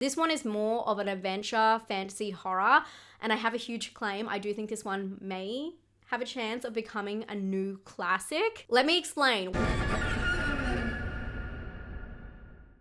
This one is more of an adventure, fantasy, horror, and I have a huge claim. I do think this one may have a chance of becoming a new classic. Let me explain.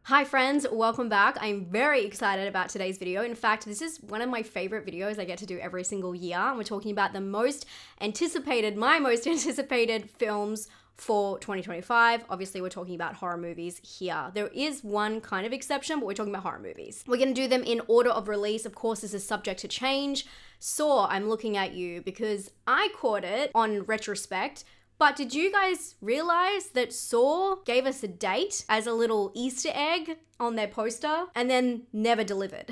Hi friends, welcome back. I'm very excited about today's video. In fact, this is one of my favorite videos I get to do every single year. We're talking about my most anticipated films for 2025. Obviously, we're talking about horror movies here. There is one kind of exception, but we're talking about horror movies. We're gonna do them in order of release. Of course, this is subject to change. Saw, I'm looking at you because I caught it on retrospect. But did you guys realize that Saw gave us a date as a little Easter egg on their poster and then never delivered?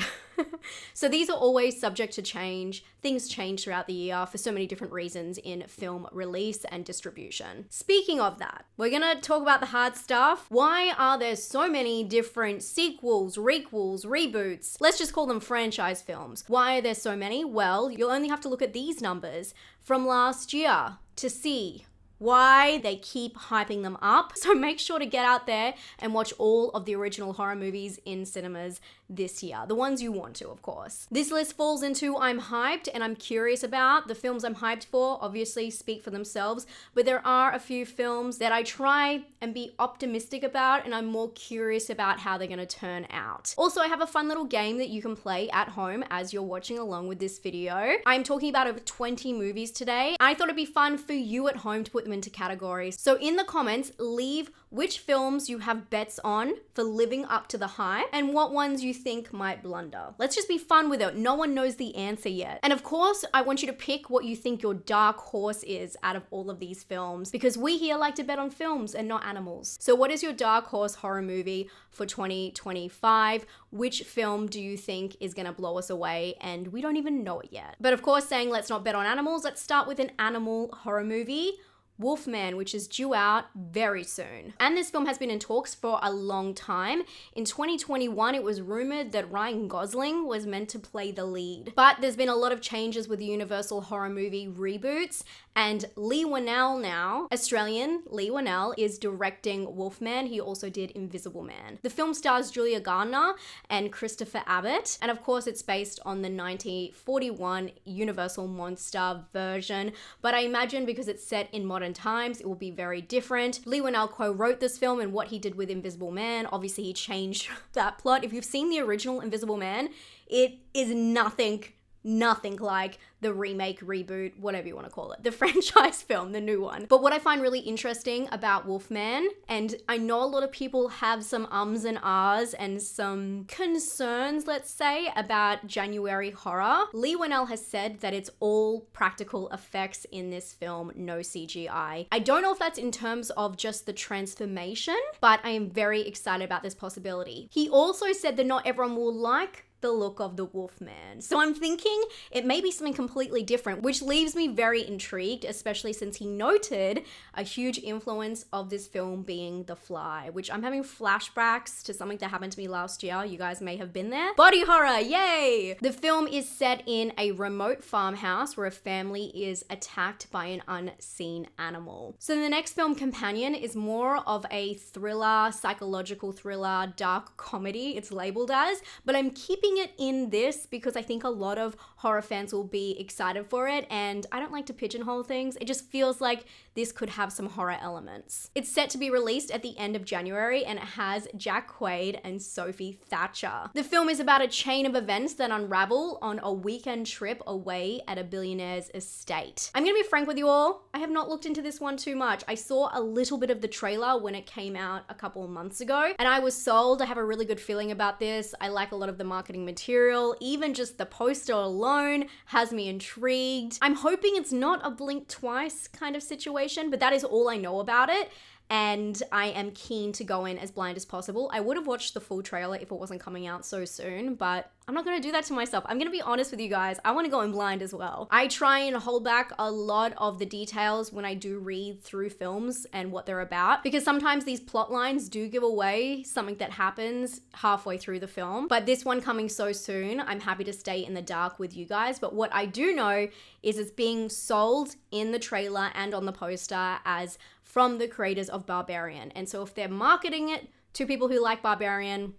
So these are always subject to change. Things change throughout the year for so many different reasons in film release and distribution. Speaking of that, we're gonna talk about the hard stuff. Why are there so many different sequels, requels, reboots? Let's just call them franchise films. Why are there so many? Well, you'll only have to look at these numbers from last year to see why they keep hyping them up. So make sure to get out there and watch all of the original horror movies in cinemas this year. The ones you want to, of course. This list falls into I'm hyped and I'm curious about. The films I'm hyped for obviously speak for themselves, but there are a few films that I try and be optimistic about and I'm more curious about how they're gonna turn out. Also, I have a fun little game that you can play at home as you're watching along with this video. I'm talking about over 20 movies today. I thought it'd be fun for you at home to put them into categories. So in the comments, leave which films you have bets on for living up to the hype and what ones you think might blunder. Let's just be fun with it. No one knows the answer yet. And of course, I want you to pick what you think your dark horse is out of all of these films because we here like to bet on films and not animals. So what is your dark horse horror movie for 2025? Which film do you think is gonna blow us away and we don't even know it yet? But of course, saying let's not bet on animals, let's start with an animal horror movie. Wolfman, which is due out very soon. And this film has been in talks for a long time. In 2021, it was rumored that Ryan Gosling was meant to play the lead. But there's been a lot of changes with the Universal horror movie reboots, and Leigh Whannell now, Australian Leigh Whannell, is directing Wolfman. He also did Invisible Man. The film stars Julia Garner and Christopher Abbott, and of course it's based on the 1941 Universal monster version, but I imagine because it's set in modern times, it will be very different. Leigh Whannell co-wrote this film and what he did with Invisible Man, obviously he changed that plot. If you've seen the original Invisible Man, it is nothing like the remake, reboot, whatever you want to call it, the franchise film, the new one. But what I find really interesting about Wolfman, and I know a lot of people have some ums and ahs and some concerns, let's say, about January horror. Leigh Whannell has said that it's all practical effects in this film, no CGI. I don't know if that's in terms of just the transformation, but I am very excited about this possibility. He also said that not everyone will like the look of the Wolfman. So I'm thinking it may be something completely different, which leaves me very intrigued, especially since he noted a huge influence of this film being The Fly, which I'm having flashbacks to something that happened to me last year. You guys may have been there. Body horror, yay! The film is set in a remote farmhouse where a family is attacked by an unseen animal. So the next film, Companion, is more of a thriller, psychological thriller, dark comedy, it's labeled as, but I'm keeping it in this because I think a lot of horror fans will be excited for it, and I don't like to pigeonhole things. It just feels like this could have some horror elements. It's set to be released at the end of January and it has Jack Quaid and Sophie Thatcher. The film is about a chain of events that unravel on a weekend trip away at a billionaire's estate. I'm gonna be frank with you all, I have not looked into this one too much. I saw a little bit of the trailer when it came out a couple of months ago and I was sold. I have a really good feeling about this. I like a lot of the marketing material. Even just the poster alone has me intrigued. I'm hoping it's not a blink twice kind of situation, but that is all I know about it. And I am keen to go in as blind as possible. I would have watched the full trailer if it wasn't coming out so soon, but I'm not gonna do that to myself. I'm gonna be honest with you guys. I wanna go in blind as well. I try and hold back a lot of the details when I do read through films and what they're about, because sometimes these plot lines do give away something that happens halfway through the film. But this one coming so soon, I'm happy to stay in the dark with you guys. But what I do know is it's being sold in the trailer and on the poster as from the creators of Barbarian. And so if they're marketing it to people who like Barbarian,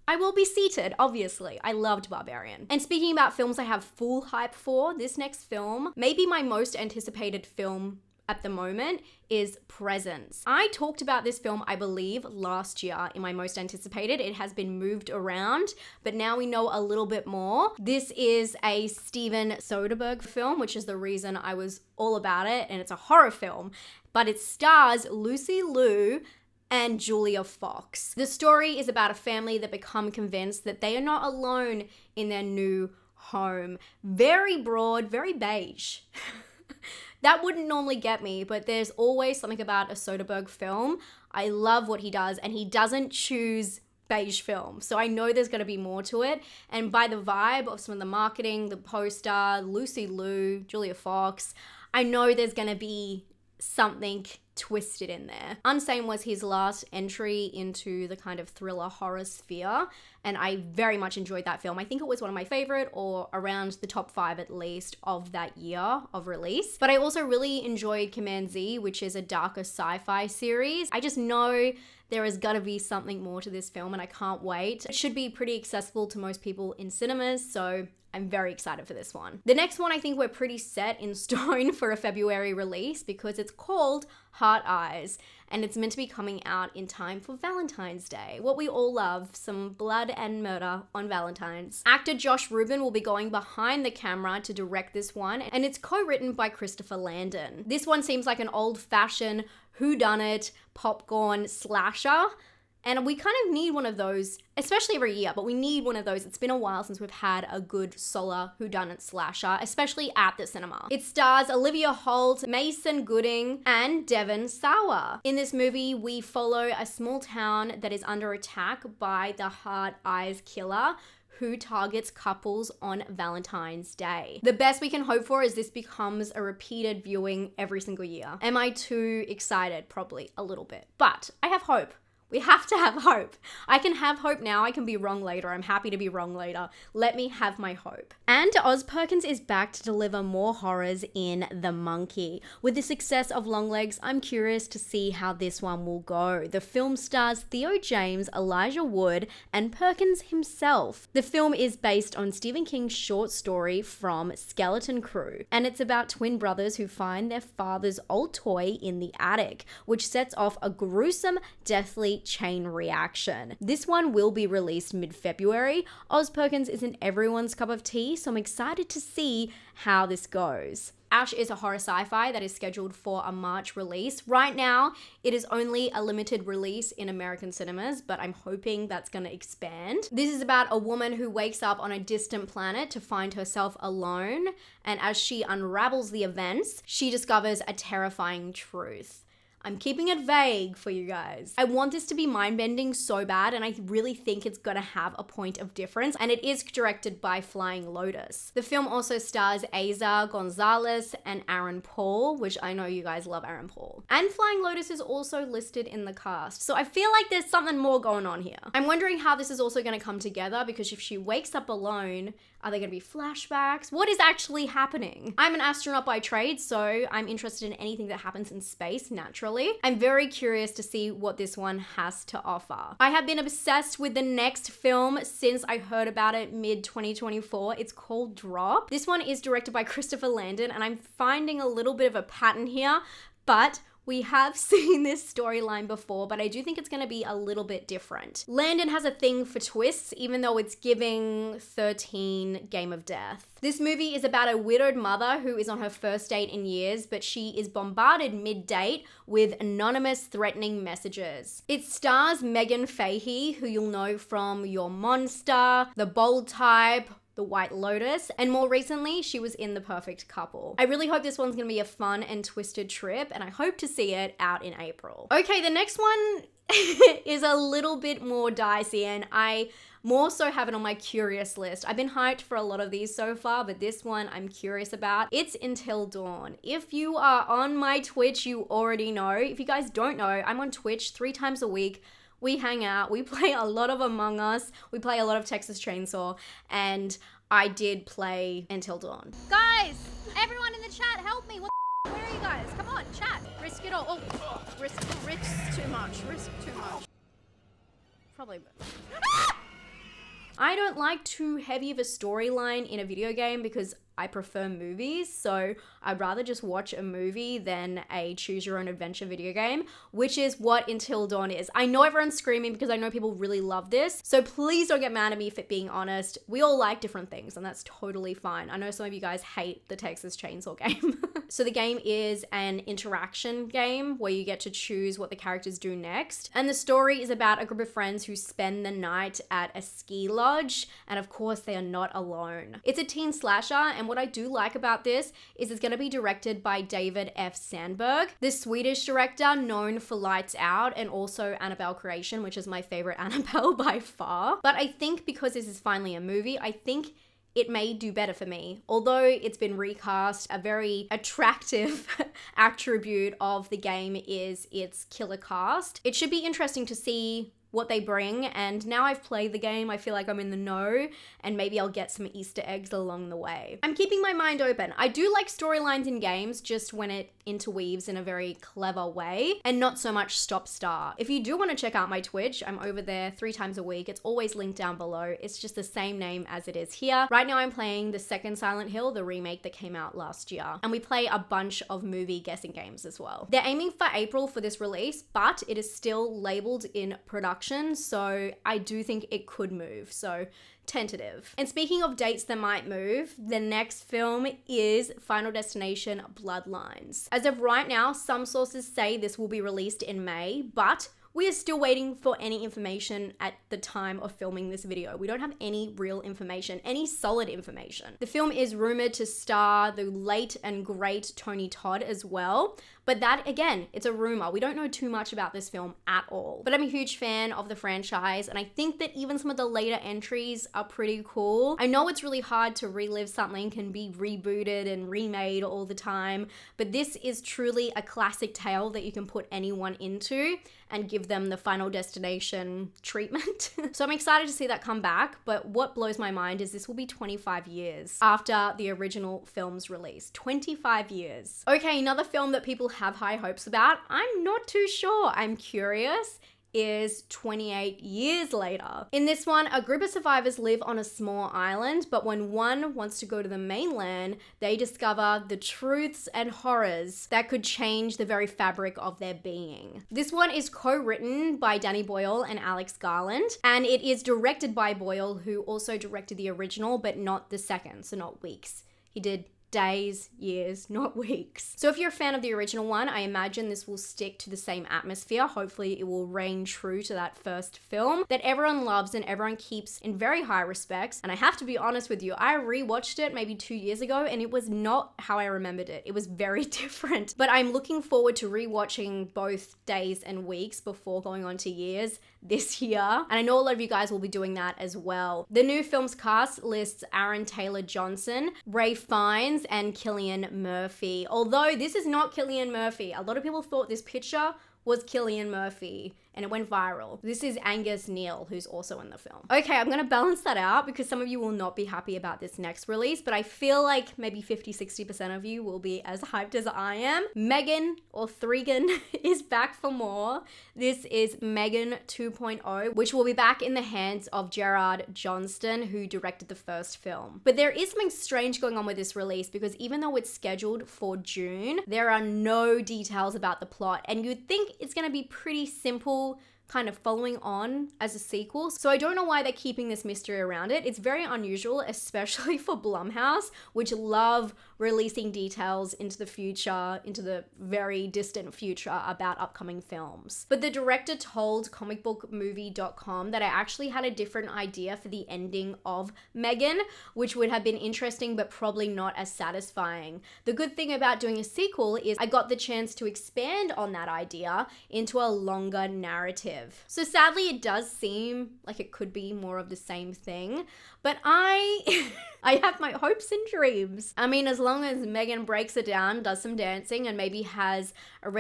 I will be seated, obviously. I loved Barbarian. And speaking about films I have full hype for, this next film, maybe my most anticipated film at the moment, is Presence. I talked about this film, I believe, last year in my most anticipated. It has been moved around, but now we know a little bit more. This is a Steven Soderbergh film, which is the reason I was all about it, and it's a horror film, but it stars Lucy Liu and Julia Fox. The story is about a family that become convinced that they are not alone in their new home. Very broad, very beige. That wouldn't normally get me, but there's always something about a Soderbergh film. I love what he does, and he doesn't choose beige film. So I know there's going to be more to it. And by the vibe of some of the marketing, the poster, Lucy Liu, Julia Fox, I know there's going to be something twisted in there. Unsane was his last entry into the kind of thriller horror sphere, and I very much enjoyed that film. I think it was one of my favorite, or around the top 5 at least, of that year of release. But I also really enjoyed Command Z, which is a darker sci-fi series. I just know there has got to be something more to this film, and I can't wait. It should be pretty accessible to most people in cinemas, so I'm very excited for this one. The next one, I think we're pretty set in stone for a February release because it's called Heart Eyes, and it's meant to be coming out in time for Valentine's Day. What we all love, some blood and murder on Valentine's. Actor Josh Rubin will be going behind the camera to direct this one, and it's co-written by Christopher Landon. This one seems like an old-fashioned whodunit popcorn slasher, and we kind of need one of those, especially every year, but we need one of those. It's been a while since we've had a good solar whodunit slasher, especially at the cinema. It stars Olivia Holt, Mason Gooding, and Devon Sawa. In this movie, we follow a small town that is under attack by the Heart Eyes killer, who targets couples on Valentine's Day. The best we can hope for is this becomes a repeated viewing every single year. Am I too excited? Probably a little bit, but I have hope. We have to have hope. I can have hope now. I can be wrong later. I'm happy to be wrong later. Let me have my hope. And Oz Perkins is back to deliver more horrors in The Monkey. With the success of Longlegs, I'm curious to see how this one will go. The film stars Theo James, Elijah Wood, and Perkins himself. The film is based on Stephen King's short story from Skeleton Crew, and it's about twin brothers who find their father's old toy in the attic, which sets off a gruesome, deathly chain reaction. This one will be released mid-February. Oz Perkins isn't everyone's cup of tea, so I'm excited to see how this goes. Ash is a horror sci-fi that is scheduled for a March release. Right now, it is only a limited release in American cinemas, but I'm hoping that's going to expand. This is about a woman who wakes up on a distant planet to find herself alone, and as she unravels the events, she discovers a terrifying truth. I'm keeping it vague for you guys. I want this to be mind-bending so bad, and I really think it's gonna have a point of difference, and it is directed by Flying Lotus. The film also stars Eiza Gonzalez and Aaron Paul, which I know you guys love Aaron Paul. And Flying Lotus is also listed in the cast, so I feel like there's something more going on here. I'm wondering how this is also gonna come together, because if she wakes up alone, are there gonna be flashbacks? What is actually happening? I'm an astronaut by trade, so I'm interested in anything that happens in space, naturally. I'm very curious to see what this one has to offer. I have been obsessed with the next film since I heard about it mid-2024. It's called Drop. This one is directed by Christopher Landon, and I'm finding a little bit of a pattern here, but we have seen this storyline before, but I do think it's going to be a little bit different. Landon has a thing for twists, even though it's giving 13 Game of Death. This movie is about a widowed mother who is on her first date in years, but she is bombarded mid-date with anonymous threatening messages. It stars Megan Fahey, who you'll know from Your Monster, The Bold Type, The White Lotus, and more recently, she was in The Perfect Couple. I really hope this one's gonna be a fun and twisted trip, and I hope to see it out in April. Okay, the next one is a little bit more dicey, and I more so have it on my curious list. I've been hyped for a lot of these so far, but this one I'm curious about. It's Until Dawn. If you are on my Twitch, you already know. If you guys don't know, I'm on Twitch 3 times a week. We hang out, we play a lot of Among Us, we play a lot of Texas Chainsaw, and I did play Until Dawn. Guys, everyone in the chat, help me. Where are you guys? Come on, chat. Risk it all. Oh, risk too much. Risk too much. Probably. Ah! I don't like too heavy of a storyline in a video game because I prefer movies, so I'd rather just watch a movie than a choose your own adventure video game, which is what Until Dawn is. I know everyone's screaming because I know people really love this, so please don't get mad at me for being honest. We all like different things and that's totally fine. I know some of you guys hate the Texas Chainsaw game. So the game is an interaction game where you get to choose what the characters do next, and the story is about a group of friends who spend the night at a ski lodge, and of course they are not alone. It's a teen slasher, and what I do like about this is it's going to be directed by David F. Sandberg, the Swedish director known for Lights Out and also Annabelle Creation, which is my favorite Annabelle by far. But I think because this is finally a movie, I think it may do better for me. Although it's been recast, a very attractive attribute of the game is its killer cast. It should be interesting to see what they bring, and now I've played the game, I feel like I'm in the know, and maybe I'll get some Easter eggs along the way. I'm keeping my mind open. I do like storylines in games, just when it interweaves in a very clever way, and not so much stop-start. If you do want to check out my Twitch, I'm over there 3 times a week. It's always linked down below. It's just the same name as it is here. Right now I'm playing the second Silent Hill, the remake that came out last year, and we play a bunch of movie guessing games as well. They're aiming for April for this release, but it is still labeled in production, so I do think it could move, so tentative. And speaking of dates that might move, the next film is Final Destination Bloodlines. As of right now, some sources say this will be released in May, but we are still waiting for any information at the time of filming this video. We don't have any real information, any solid information. The film is rumored to star the late and great Tony Todd as well, but that, again, it's a rumor. We don't know too much about this film at all. But I'm a huge fan of the franchise, and I think that even some of the later entries are pretty cool. I know it's really hard to relive something, can be rebooted and remade all the time, but this is truly a classic tale that you can put anyone into and give them the Final Destination treatment. So I'm excited to see that come back, but what blows my mind is this will be 25 years after the original film's release. 25 years. Okay, another film that people have high hopes about, I'm not too sure. I'm curious, is 28 years later. In this one, a group of survivors live on a small island, but when one wants to go to the mainland, they discover the truths and horrors that could change the very fabric of their being. This one is co-written by Danny Boyle and Alex Garland, and it is directed by Boyle, who also directed the original, but not the second, so not Weeks. He did days, years, not weeks. So if you're a fan of the original one, I imagine this will stick to the same atmosphere. Hopefully it will reign true to that first film that everyone loves and everyone keeps in very high respects. And I have to be honest with you, I rewatched it maybe 2 years ago and it was not how I remembered it. It was very different. But I'm looking forward to rewatching both Days and Weeks before going on to Years this year. And I know a lot of you guys will be doing that as well. The new film's cast lists Aaron Taylor Johnson, Ray Fiennes, and Cillian Murphy. Although this is not Cillian Murphy. A lot of people thought this picture was Cillian Murphy and it went viral. This is Angus Neal, who's also in the film. Okay, I'm gonna balance that out because some of you will not be happy about this next release, but I feel like maybe 50-60% of you will be as hyped as I am. Megan, or Thregan, is back for more. This is Megan 2.0, which will be back in the hands of Gerard Johnston, who directed the first film. But there is something strange going on with this release because even though it's scheduled for June, there are no details about the plot, and you'd think it's gonna be pretty simple, kind of following on as a sequel. So I don't know why they're keeping this mystery around it. It's very unusual, especially for Blumhouse, which love releasing details into the future, into the very distant future about upcoming films. But the director told comicbookmovie.com that I actually had a different idea for the ending of Megan, which would have been interesting but probably not as satisfying. The good thing about doing a sequel is I got the chance to expand on that idea into a longer narrative. So sadly, it does seem like it could be more of the same thing, but I have my hopes and dreams. I mean, as long as Megan breaks it down, does some dancing, and maybe has a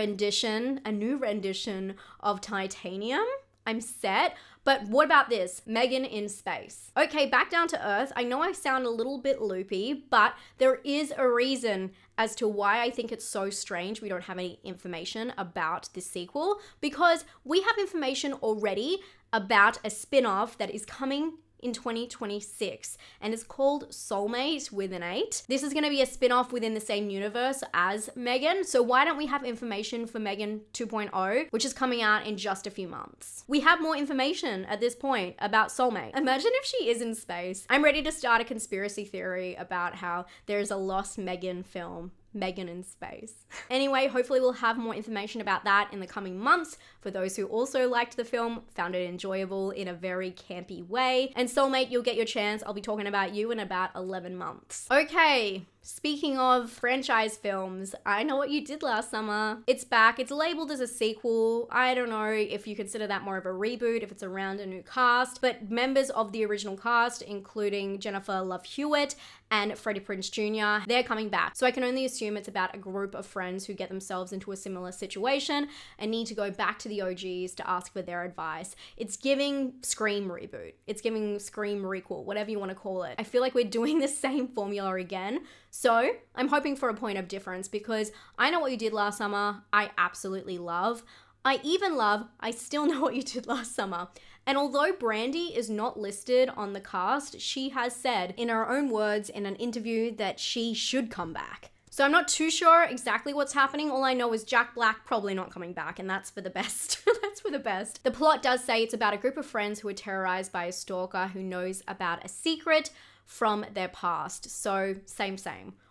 new rendition of Titanium, I'm set. But what about this? Megan in space. Okay, back down to Earth. I know I sound a little bit loopy, but there is a reason as to why I think it's so strange we don't have any information about this sequel, because we have information already about a spin-off that is coming in 2026, and it's called Soulmate with an 8. This is going to be a spin-off within the same universe as Megan, so why don't we have information for Megan 2.0, which is coming out in just a few months. We have more information at this point about Soulmate. Imagine if she is in space. I'm ready to start a conspiracy theory about how there's a lost Megan film, Megan in space. Anyway, hopefully we'll have more information about that in the coming months. For those who also liked the film, found it enjoyable in a very campy way. And Soulmate, you'll get your chance. I'll be talking about you in about 11 months. Okay, speaking of franchise films, I Know What You Did Last Summer. It's back. It's labeled as a sequel. I don't know if you consider that more of a reboot, if it's around a new cast, but members of the original cast, including Jennifer Love Hewitt and Freddie Prinze Jr., they're coming back. So I can only assume it's about a group of friends who get themselves into a similar situation and need to go back to the OGs to ask for their advice. It's giving Scream reboot. It's giving Scream requel, whatever you want to call it. I feel like we're doing the same formula again. So I'm hoping for a point of difference, because I Know What You Did Last Summer, I absolutely love. I even love I Still Know What You Did Last Summer. And although Brandy is not listed on the cast, she has said in her own words in an interview that she should come back. So I'm not too sure exactly what's happening. All I know is Jack Black probably not coming back, and that's for the best. That's for the best. The plot does say it's about a group of friends who are terrorized by a stalker who knows about a secret from their past. So same.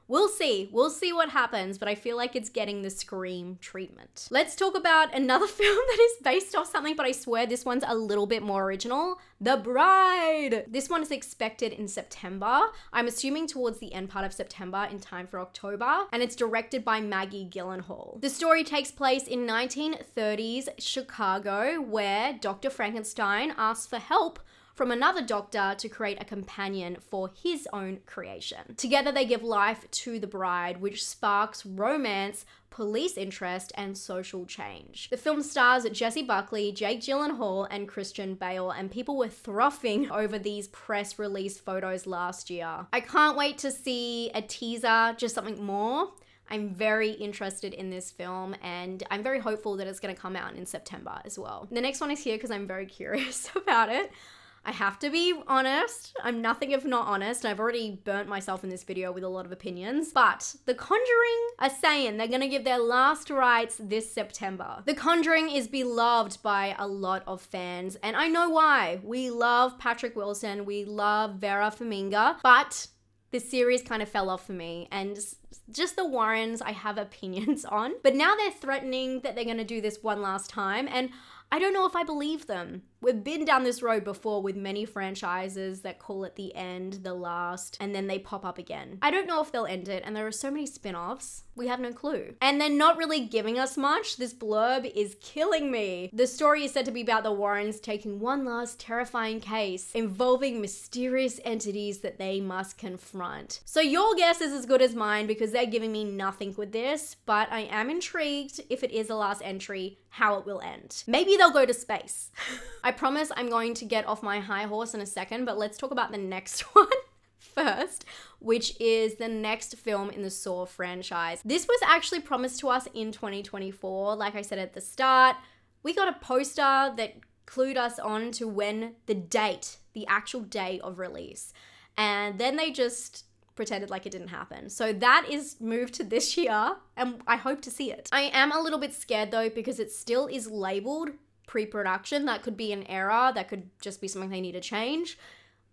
We'll see what happens, but I feel like it's getting the Scream treatment. Let's talk about another film that is based off something, but I swear this one's a little bit more original. The Bride. This one is expected in September. I'm assuming towards the end part of September, in time for October, and it's directed by Maggie Gyllenhaal. The story takes place in 1930s Chicago, where Dr. Frankenstein asks for help from another doctor to create a companion for his own creation. Together they give life to the bride, which sparks romance, police interest, and social change. The film stars Jessie Buckley, Jake Gyllenhaal, and Christian Bale, and people were frothing over these press release photos last year. I can't wait to see a teaser, just something more. I'm very interested in this film, and I'm very hopeful that it's going to come out in September as well. The next one is here because I'm very curious about it. I have to be honest, I'm nothing if not honest. I've already burnt myself in this video with a lot of opinions, but The Conjuring are saying they're gonna give their last rites this September. The Conjuring is beloved by a lot of fans, and I know why. We love Patrick Wilson, we love Vera Farmiga, but the series kind of fell off for me, and just the Warrens I have opinions on. But now they're threatening that they're gonna do this one last time, and I don't know if I believe them. We've been down this road before with many franchises that call it the end, the last, and then they pop up again. I don't know if they'll end it, and there are so many spin-offs, we have no clue. And they're not really giving us much. This blurb is killing me. The story is said to be about the Warrens taking one last terrifying case involving mysterious entities that they must confront. So your guess is as good as mine, because they're giving me nothing with this, but I am intrigued, if it is a last entry, how it will end. Maybe they'll go to space. I promise I'm going to get off my high horse in a second, but let's talk about the next one first, which is the next film in the Saw franchise. This was actually promised to us in 2024. Like I said at the start, we got a poster that clued us on to when the actual day of release. And then they just pretended like it didn't happen. So that is moved to this year, and I hope to see it. I am a little bit scared though, because it still is labeled pre-production. That could be an error, that could just be something they need to change,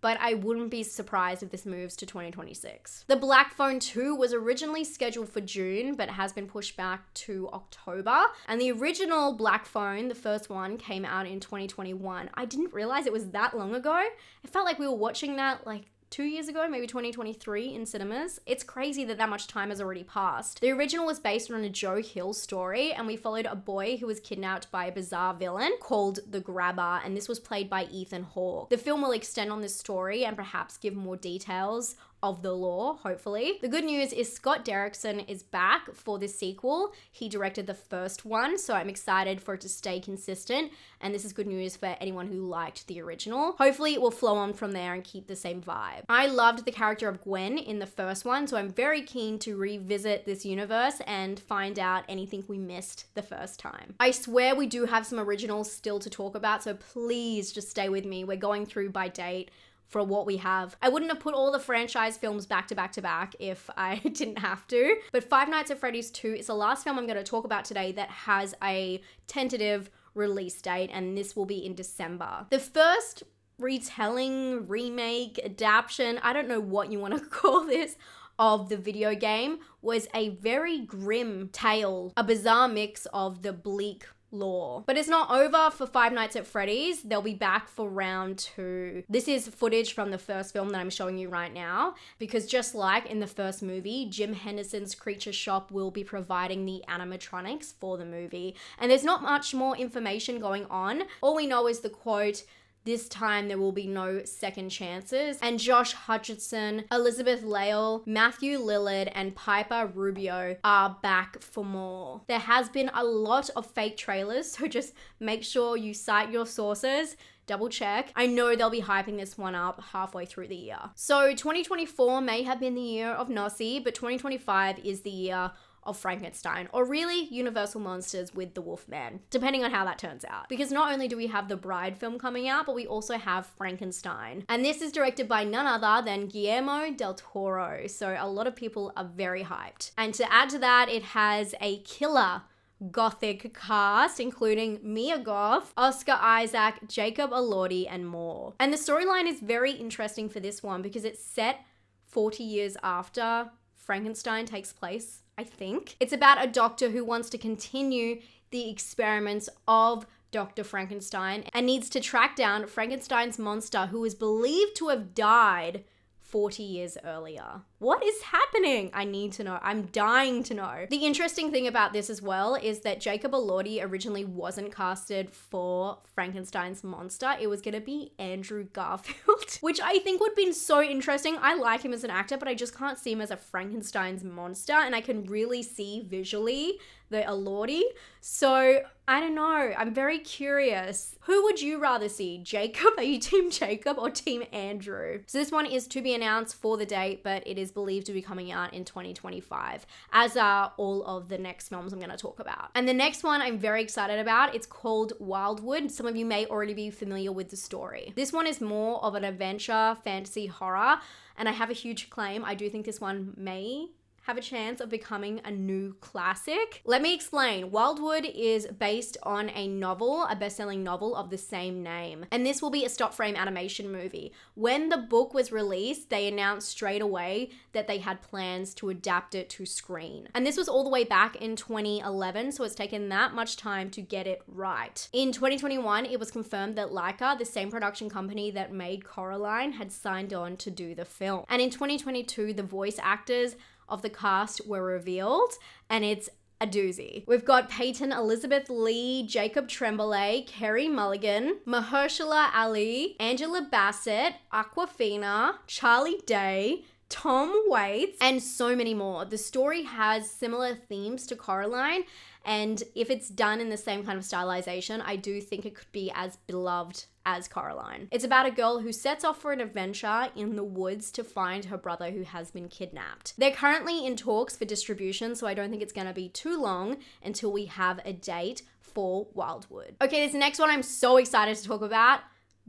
but I wouldn't be surprised if this moves to 2026. The Black Phone 2 was originally scheduled for June, but has been pushed back to October. And the original Black Phone, the first one, came out in 2021. I didn't realize it was that long ago. It felt like we were watching that like 2 years ago, maybe 2023 in cinemas. It's crazy that much time has already passed. The original was based on a Joe Hill story, and we followed a boy who was kidnapped by a bizarre villain called the Grabber, and this was played by Ethan Hawke. The film will extend on this story and perhaps give more details of the lore, hopefully. The good news is Scott Derrickson is back for this sequel. He directed the first one, so I'm excited for it to stay consistent, and this is good news for anyone who liked the original. Hopefully it will flow on from there and keep the same vibe. I loved the character of Gwen in the first one, so I'm very keen to revisit this universe and find out anything we missed the first time. I swear we do have some originals still to talk about, so please just stay with me. We're going through by date for what we have. I wouldn't have put all the franchise films back to back to back if I didn't have to. But Five Nights at Freddy's 2 is the last film I'm going to talk about today that has a tentative release date, and this will be in December. The first retelling, remake, adaptation, I don't know what you want to call this, of the video game was a very grim tale, a bizarre mix of the bleak lore. But it's not over for Five Nights at Freddy's. They'll be back for round 2. This is footage from the first film that I'm showing you right now, because just like in the first movie, Jim Henderson's Creature Shop will be providing the animatronics for the movie. And there's not much more information going on. All we know is the quote, "This time there will be no second chances." And Josh Hutcherson, Elizabeth Lail, Matthew Lillard, and Piper Rubio are back for more. There has been a lot of fake trailers, so just make sure you cite your sources. Double check. I know they'll be hyping this one up halfway through the year. So 2024 may have been the year of Nossie, but 2025 is the year of Frankenstein, or really Universal Monsters with the Wolfman, depending on how that turns out. Because not only do we have the Bride film coming out, but we also have Frankenstein. And this is directed by none other than Guillermo del Toro, so a lot of people are very hyped. And to add to that, it has a killer gothic cast, including Mia Goth, Oscar Isaac, Jacob Elordi, and more. And the storyline is very interesting for this one because it's set 40 years after Frankenstein takes place, I think. It's about a doctor who wants to continue the experiments of Dr. Frankenstein and needs to track down Frankenstein's monster, who is believed to have died 40 years earlier. What is happening? I need to know. I'm dying to know. The interesting thing about this as well is that Jacob Elordi originally wasn't casted for Frankenstein's monster. It was gonna be Andrew Garfield, which I think would have been so interesting. I like him as an actor, but I just can't see him as a Frankenstein's monster, and I can really see visually the Elordi. So I don't know. I'm very curious. Who would you rather see? Jacob? Are you team Jacob or team Andrew? So this one is to be announced for the date, but it is believed to be coming out in 2025, as are all of the next films I'm going to talk about. And the next one I'm very excited about. It's called Wildwood. Some of you may already be familiar with the story. This one is more of an adventure, fantasy, horror, and I have a huge claim. I do think this one may have a chance of becoming a new classic. Let me explain. Wildwood is based on a novel, a best-selling novel of the same name. And this will be a stop-frame animation movie. When the book was released, they announced straight away that they had plans to adapt it to screen. And this was all the way back in 2011, so it's taken that much time to get it right. In 2021, it was confirmed that Laika, the same production company that made Coraline, had signed on to do the film. And in 2022, the voice actors of the cast were revealed, and it's a doozy. We've got Peyton Elizabeth Lee, Jacob Tremblay, Kerry Mulligan, Mahershala Ali, Angela Bassett, Aquafina, Charlie Day, Tom Waits, and so many more. The story has similar themes to Coraline, and if it's done in the same kind of stylization, I do think it could be as beloved as Coraline. It's about a girl who sets off for an adventure in the woods to find her brother who has been kidnapped. They're currently in talks for distribution, so I don't think it's gonna be too long until we have a date for Wildwood. Okay, this next one I'm so excited to talk about.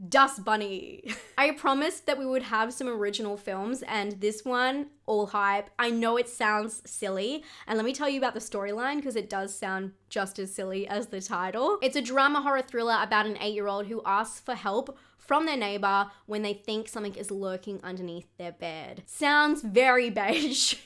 Dust Bunny. I promised that we would have some original films, and this one, all hype. I know it sounds silly, and let me tell you about the storyline because it does sound just as silly as the title. It's a drama horror thriller about an 8-year-old who asks for help from their neighbor when they think something is lurking underneath their bed. Sounds very beige,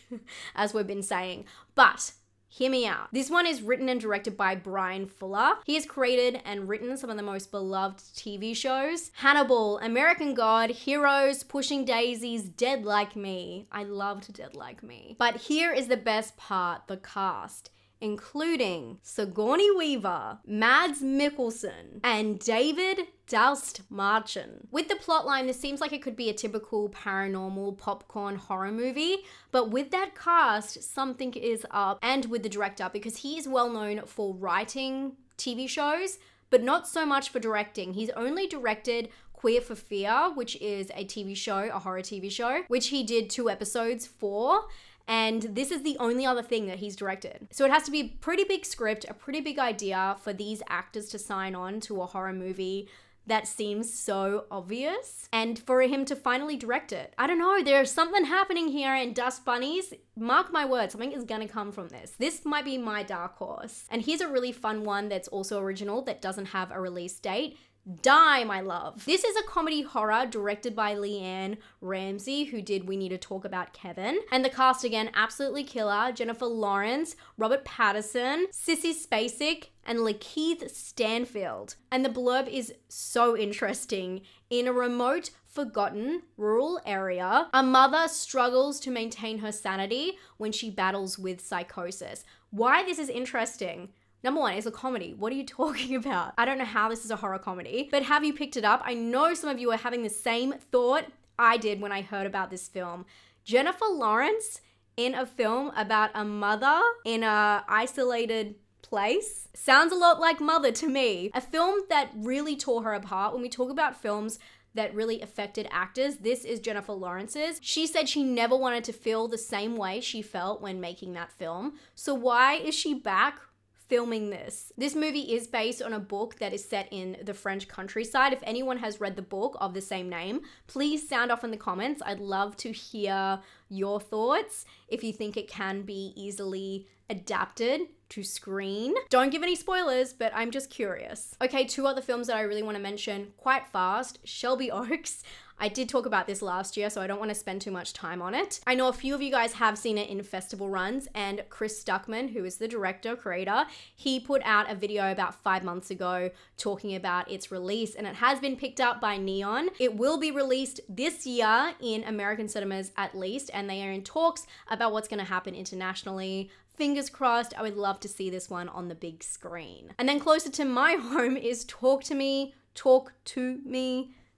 as we've been saying, but hear me out. This one is written and directed by Brian Fuller. He has created and written some of the most beloved TV shows: Hannibal, American God, Heroes, Pushing Daisies, Dead Like Me. I loved Dead Like Me. But here is the best part, the cast, including Sigourney Weaver, Mads Mikkelsen, and David Dalst-Marchen. With the plotline, this seems like it could be a typical paranormal popcorn horror movie, but with that cast, something is up, and with the director, because he is well known for writing TV shows, but not so much for directing. He's only directed Queer for Fear, which is a TV show, a horror TV show, which he did 2 episodes for. And this is the only other thing that he's directed. So it has to be a pretty big script, a pretty big idea for these actors to sign on to a horror movie that seems so obvious, and for him to finally direct it. I don't know, there's something happening here, and Dust Bunnies, mark my words, something is gonna come from this. This might be my dark horse. And here's a really fun one that's also original that doesn't have a release date. Die, my love. This is a comedy horror directed by Leanne Ramsey, who did We Need to Talk About Kevin. And the cast again, absolutely killer. Jennifer Lawrence, Robert Pattinson, Sissy Spacek, and Lakeith Stanfield. And the blurb is so interesting. In a remote, forgotten rural area, a mother struggles to maintain her sanity when she battles with psychosis. Why this is interesting? Number one, it's a comedy. What are you talking about? I don't know how this is a horror comedy, but have you picked it up? I know some of you are having the same thought I did when I heard about this film. Jennifer Lawrence in a film about a mother in a isolated place. Sounds a lot like Mother to me. A film that really tore her apart. When we talk about films that really affected actors, this is Jennifer Lawrence's. She said she never wanted to feel the same way she felt when making that film. So why is she back filming this? This movie is based on a book that is set in the French countryside. If anyone has read the book of the same name, please sound off in the comments. I'd love to hear your thoughts if you think it can be easily adapted to screen. Don't give any spoilers, but I'm just curious. Okay, two other films that I really want to mention quite fast. Shelby Oaks. I did talk about this last year, so I don't want to spend too much time on it. I know a few of you guys have seen it in festival runs, and Chris Stuckman, who is the director, creator, he put out a video about 5 months ago talking about its release, and it has been picked up by Neon. It will be released this year in American cinemas at least, and they are in talks about what's going to happen internationally. Fingers crossed, I would love to see this one on the big screen. And then closer to my home is Talk to Me,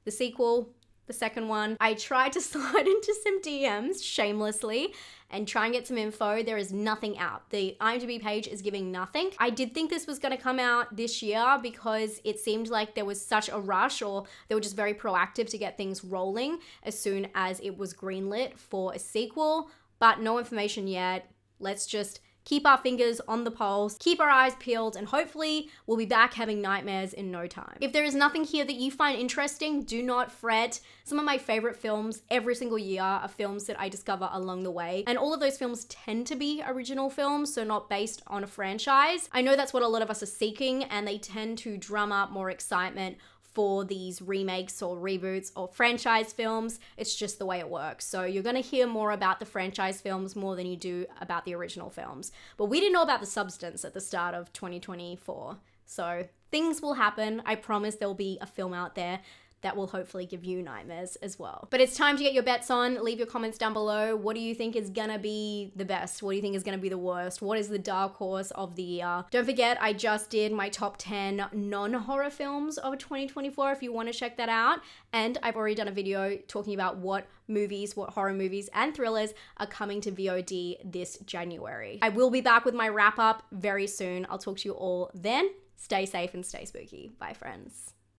the sequel. The second one, I tried to slide into some DMs shamelessly and try and get some info. There is nothing out. The IMDb page is giving nothing. I did think this was going to come out this year because it seemed like there was such a rush, or they were just very proactive to get things rolling as soon as it was greenlit for a sequel, but no information yet. Let's just keep our fingers on the pulse, keep our eyes peeled, and hopefully we'll be back having nightmares in no time. If there is nothing here that you find interesting, do not fret. Some of my favorite films every single year are films that I discover along the way, and all of those films tend to be original films, so not based on a franchise. I know that's what a lot of us are seeking, and they tend to drum up more excitement for these remakes or reboots or franchise films. It's just the way it works. So you're gonna hear more about the franchise films more than you do about the original films. But we didn't know about the substance at the start of 2024. So things will happen. I promise there'll be a film out there that will hopefully give you nightmares as well. But it's time to get your bets on. Leave your comments down below. What do you think is gonna be the best? What do you think is gonna be the worst? What is the dark horse of the year? Don't forget, I just did my top 10 non-horror films of 2024 if you wanna check that out. And I've already done a video talking about what horror movies and thrillers are coming to VOD this January. I will be back with my wrap up very soon. I'll talk to you all then. Stay safe and stay spooky. Bye, friends.